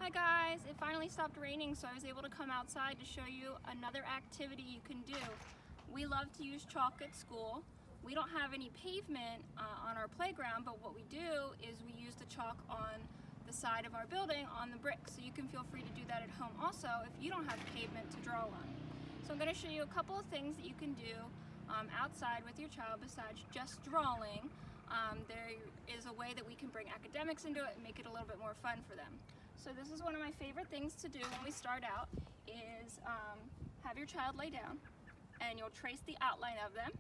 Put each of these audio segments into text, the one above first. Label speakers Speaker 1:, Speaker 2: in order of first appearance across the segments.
Speaker 1: Hi guys, it finally stopped raining, so I was able to come outside to show you another activity you can do. We love to use chalk at school. We don't have any pavement on our playground, but what we do is we use the chalk on the side of our building on the bricks, so you can feel free to do that at home also if you don't have pavement to draw on. So I'm going to show you a couple of things that you can do outside with your child besides just drawing. There is a way that we can bring academics into it and make it a little bit more fun for them. So this is one of my favorite things to do when we start out is have your child lay down, and you'll trace the outline of them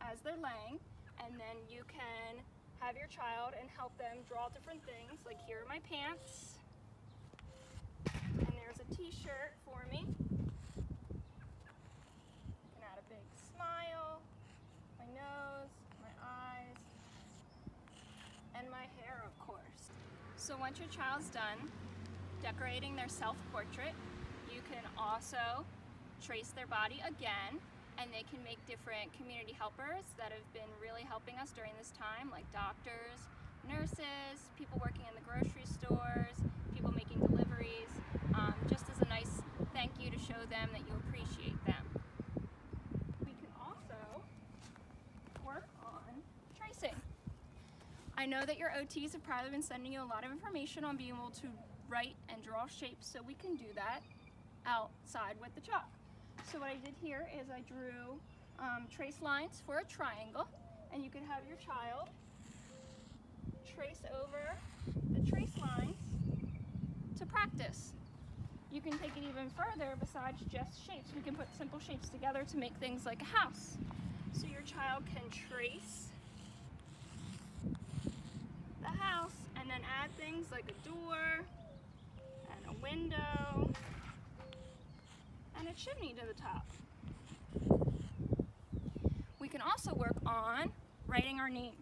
Speaker 1: as they're laying, and then you can have your child and help them draw different things, like here are my pants, and there's a t-shirt for me. You can add a big smile, my nose, my eyes, and my hair, of course. So once your child's done decorating their self-portrait, you can also trace their body again, and they can make different community helpers that have been really helping us during this time, like doctors, nurses, people working in the grocery stores, people making deliveries, just as a nice thank you to show them that you appreciate them. We can also work on tracing. I know that your OTs have probably been sending you a lot of information on being able to write and draw shapes, so we can do that outside with the chalk. So what I did here is I drew trace lines for a triangle, and you can have your child trace over the trace lines to practice. You can take it even further besides just shapes. We can put simple shapes together to make things like a house. So your child can trace the house and then add things like a door and a window and a chimney to the top. We can also work on writing our name.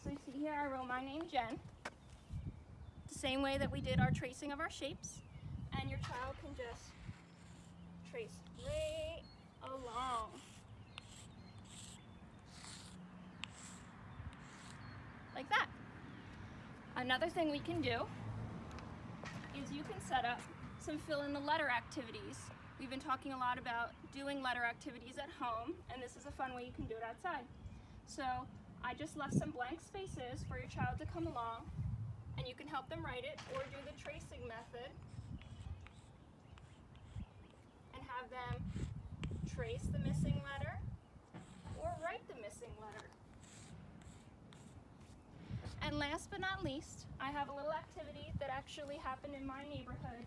Speaker 1: So you see here I wrote my name, Jen, the same way that we did our tracing of our shapes, and your child can just trace right along. Like that. Another thing we can do is you can set up some fill in the letter activities. We've been talking a lot about doing letter activities at home, and this is a fun way you can do it outside. So I just left some blank spaces for your child to come along, and you can help them write it or do the tracing method and have them trace the missing letter or write the missing letter. And last but not least, I have a little activity that actually happened in my neighborhood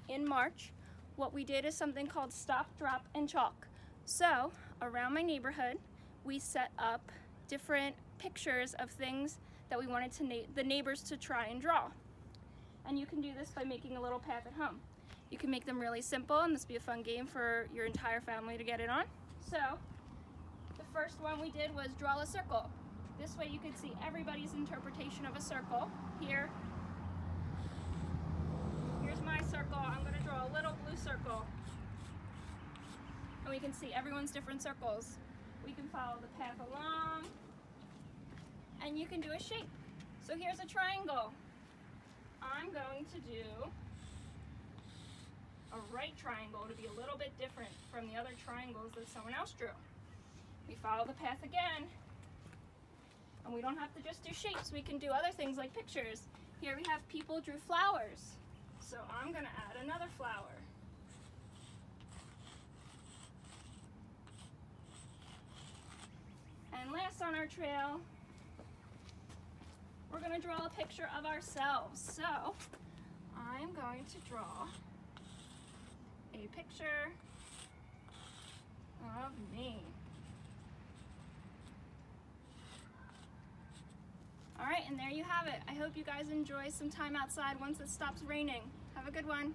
Speaker 1: in March. What we did is something called Stop, Drop, and Chalk. So around my neighborhood, we set up different pictures of things that we wanted the neighbors to try and draw. And you can do this by making a little path at home. You can make them really simple, and this will be a fun game for your entire family to get it on. So the first one we did was draw a circle. This way you can see everybody's interpretation of a circle. Here's my circle. I'm going to draw a little blue circle. And we can see everyone's different circles. We can follow the path along, and you can do a shape. So here's a triangle. I'm going to do a right triangle to be a little bit different from the other triangles that someone else drew. We follow the path again. And we don't have to just do shapes, we can do other things like pictures. Here we have people drew flowers. So I'm going to add another flower. And last on our trail, we're going to draw a picture of ourselves. So I'm going to draw a picture of me. All right, and there you have it. I hope you guys enjoy some time outside once it stops raining. Have a good one.